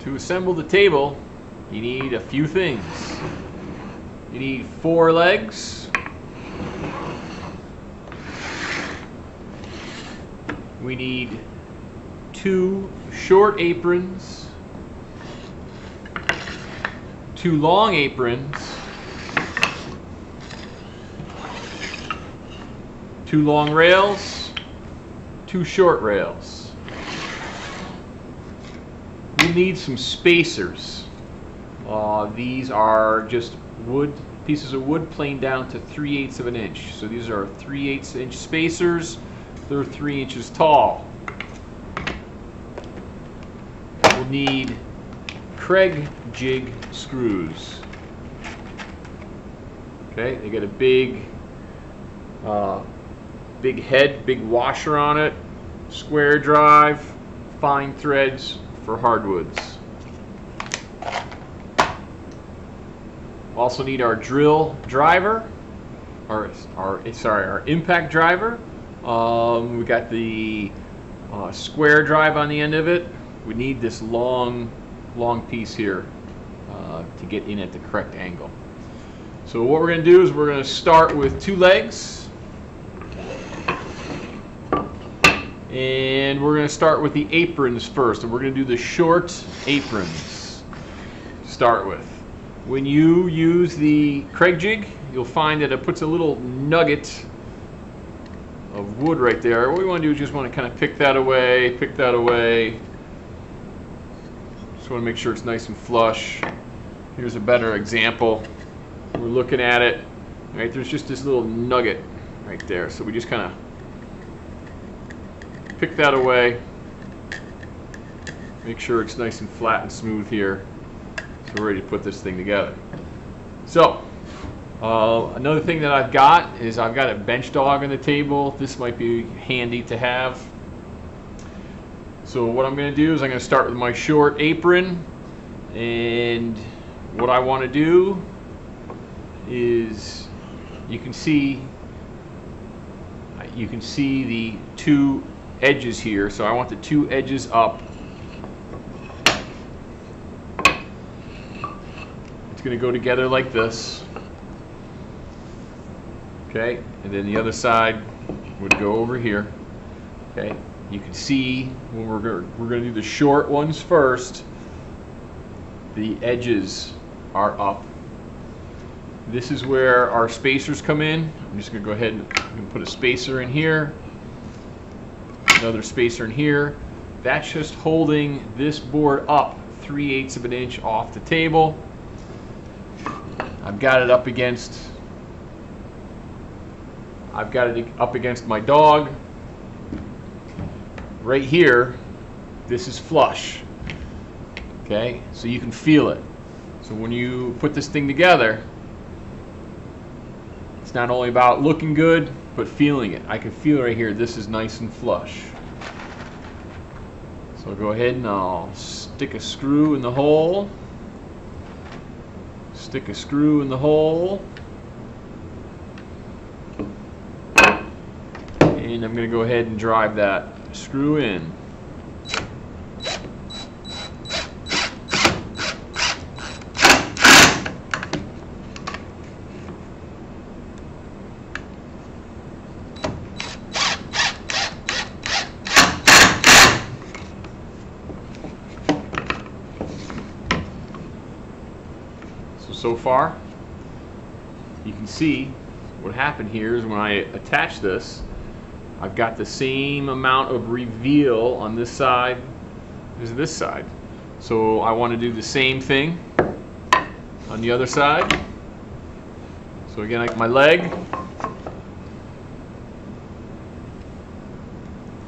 To assemble the table, you need a few things. You need 4 legs. We need 2 short aprons, 2 long aprons, 2 long rails, 2 short rails. We'll need some spacers. These are just pieces of wood planed down to 3/8 of an inch. So these are 3/8 inch spacers. They're 3 inches tall. We'll need Craig jig screws. Okay, they got a big head, big washer on it, square drive, fine threads for hardwoods. Also need our drill driver, our impact driver. We got the square drive on the end of it. We need this long piece here to get in at the correct angle. So what we're going to do is we're going to start with 2 legs, and we're going to start with the aprons first, and we're going to do the short aprons to start with. When you use the Craig jig, you'll find that it puts a little nugget of wood right there. What we want to do is just want to kind of pick that away, Just want to make sure it's nice and flush. Here's a better example. We're looking at it, right? There's just this little nugget right there. So we just kind of pick that away. Make sure it's nice and flat and smooth here. So we're ready to put this thing together. So another thing that I've got is I've got a bench dog on the table. This might be handy to have. So what I'm going to do is I'm going to start with my short apron, and what I want to do is you can see the 2 edges here. So I want the 2 edges up. It's going to go together like this. Okay, and then the other side would go over here. Okay, you can see when we're going to do the short ones first, the edges are up. This is where our spacers come in. I'm just going to go ahead and put a spacer in here, another spacer in here. That's just holding this board up 3/8 of an inch off the table. I've got it up against my dog. Right here, this is flush. Okay, so you can feel it. So when you put this thing together, it's not only about looking good, but feeling it. I can feel right here, this is nice and flush. So I'll go ahead and I'll stick a screw in the hole. Stick a screw in the hole. And I'm going to go ahead and drive that screw in. So far, you can see what happened here is when I attach this, I've got the same amount of reveal on this side as this side. So I want to do the same thing on the other side. So again, like my leg,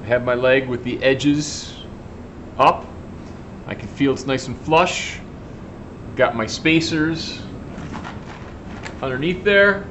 I have my leg with the edges up. I can feel it's nice and flush. Got my spacers underneath there.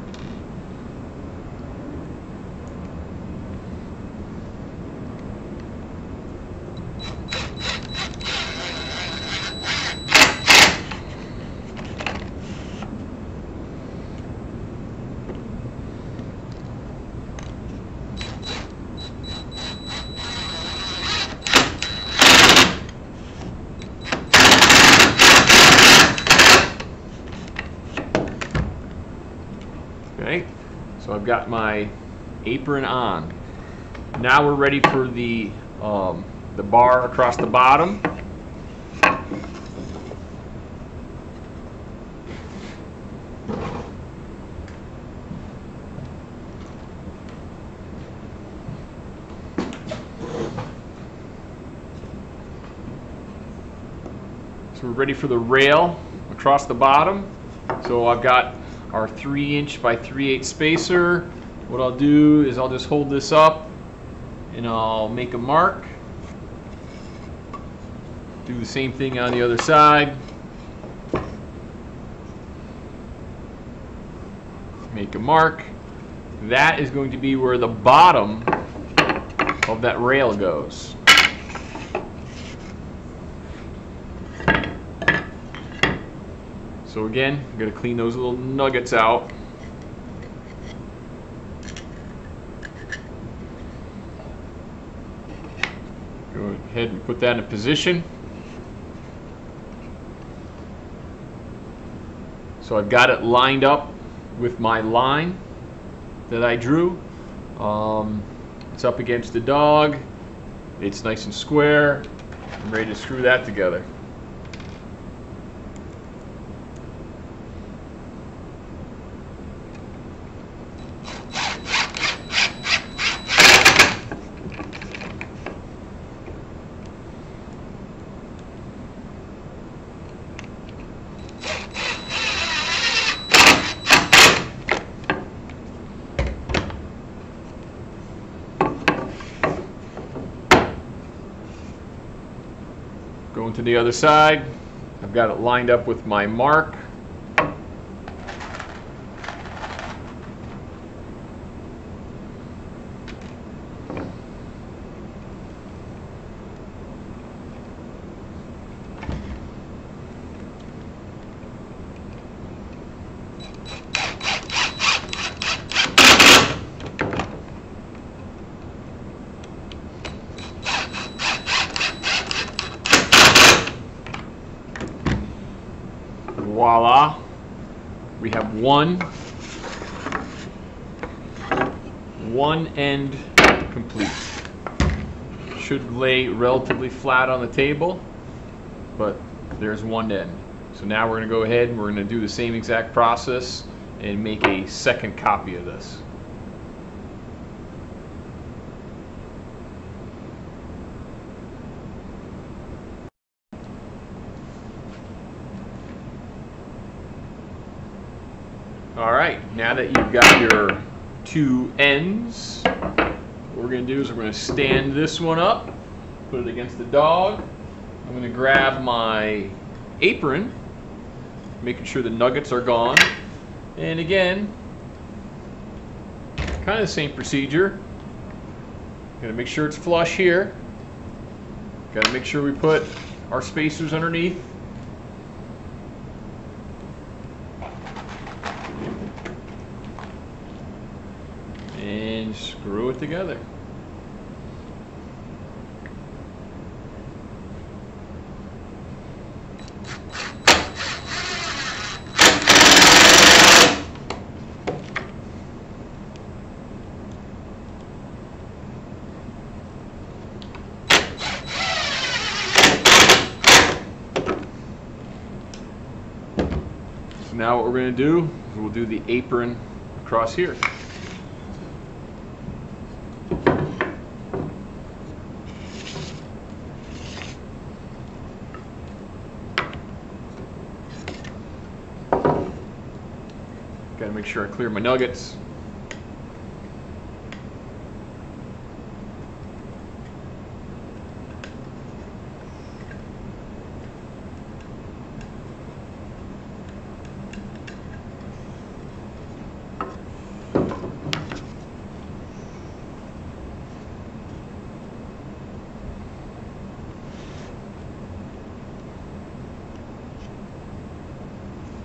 Okay, so I've got my apron on. Now we're ready for the bar across the bottom. So we're ready for the rail across the bottom. So I've got our 3" by 3/8 spacer. What I'll do is I'll just hold this up and I'll make a mark. Do the same thing on the other side. Make a mark. That is going to be where the bottom of that rail goes. So again, I'm going to clean those little nuggets out. Go ahead and put that in position. So I've got it lined up with my line that I drew. It's up against the dog. It's nice and square. I'm ready to screw that together. Going to the other side, I've got it lined up with my mark. Voila, we have one end complete. Should lay relatively flat on the table, but there's one end. So now we're going to go ahead and we're going to do the same exact process and make a second copy of this. Alright, now that you've got your two ends, what we're going to do is we're going to stand this one up, put it against the dog. I'm going to grab my apron, making sure the nuggets are gone. And again, kind of the same procedure. Got to make sure it's flush here. Got to make sure we put our spacers underneath. And screw it together. So now what we're going to do is we'll do the apron across here. Got to make sure I clear my nuggets.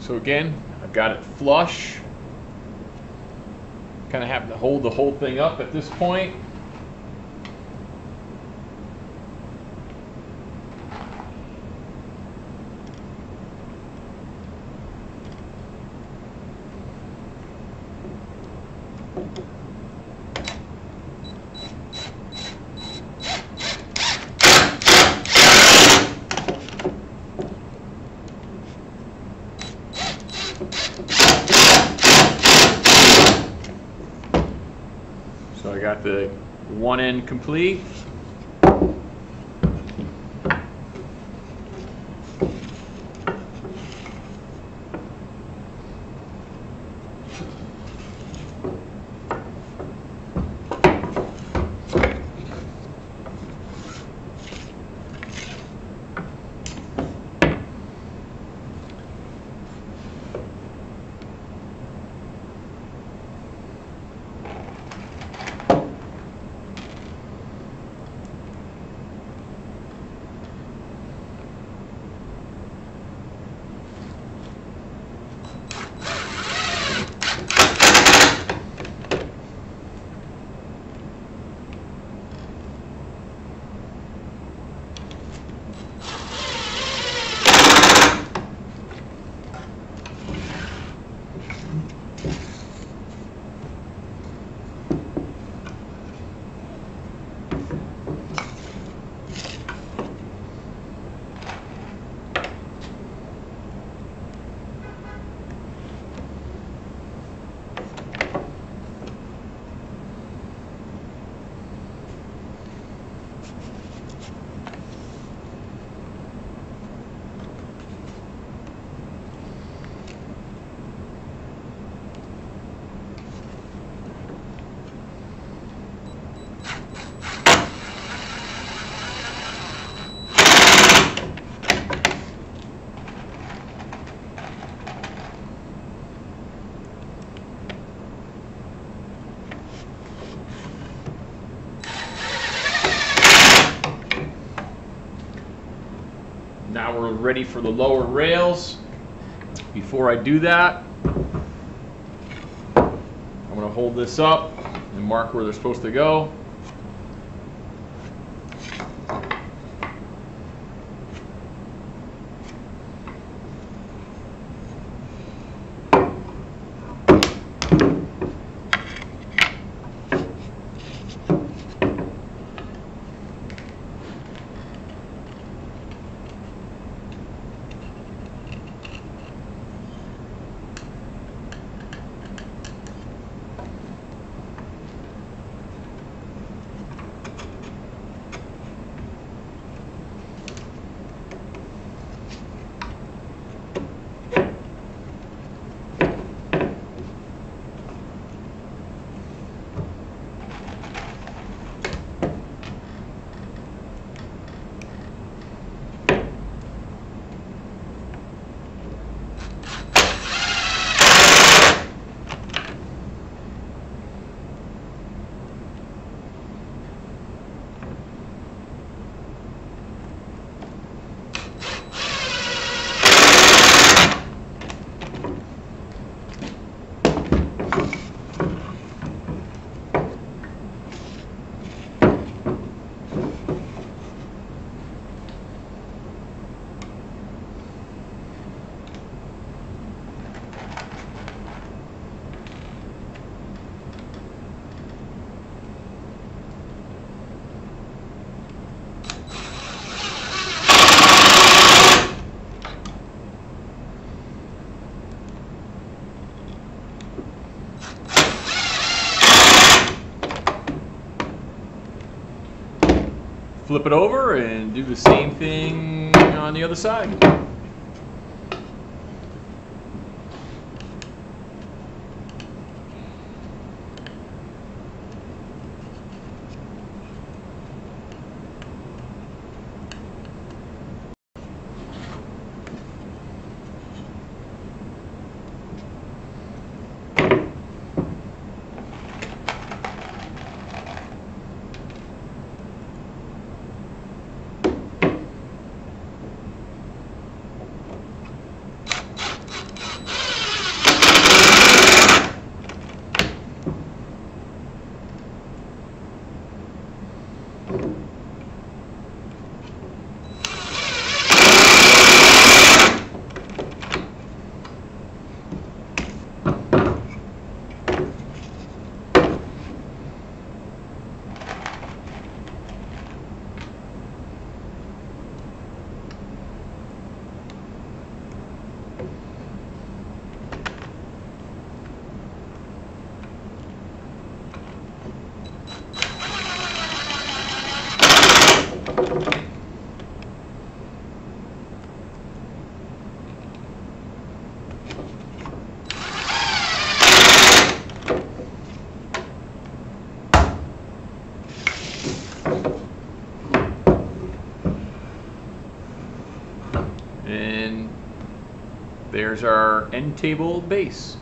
So again, I've got it flush. Kind of have to hold the whole thing up at this point. got the one end complete. Now we're ready for the lower rails. Before I do that, I'm going to hold this up and mark where they're supposed to go. Flip it over and do the same thing on the other side. And there's our end table base.